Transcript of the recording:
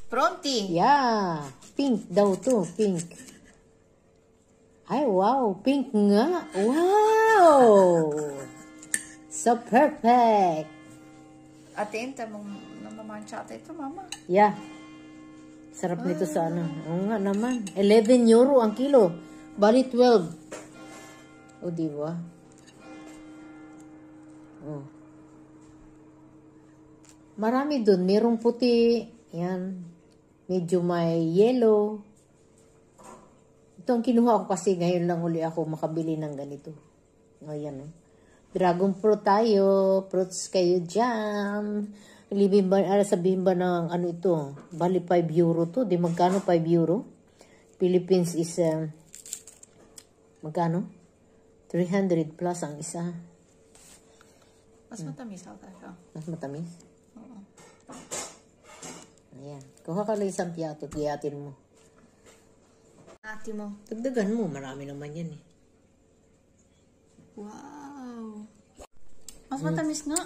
Pronti. Yeah. Pink daw to. Pink. Ay, wow. Pink nga. Wow. So perfect. Atenta mong namamansyata ito, mama. Yeah. Sarap nito sa ano. Oo nga naman. 11 euro ang kilo. Bali 12. O, diba? Oh. Marami dun. Merong puti. Yan. Medyo may yellow. Ito ang kinuha ko kasi ngayon lang uli ako makabili ng ganito. O, yan. Dragon fruit tayo. Fruits kayo dyan. Sabihin ba ng ano ito? Bali 5 euro to. Di magkano 5 euro? Philippines is magkano? 300 plus ang isa. Mas matamis ako tayo. Mas matamis? Oo. Ayan. Kuha ka lang isang piyato. Tiyatin mo. Ate mo. Dagdagan mo. Marami naman yan eh. Wow. Mas matamis nga.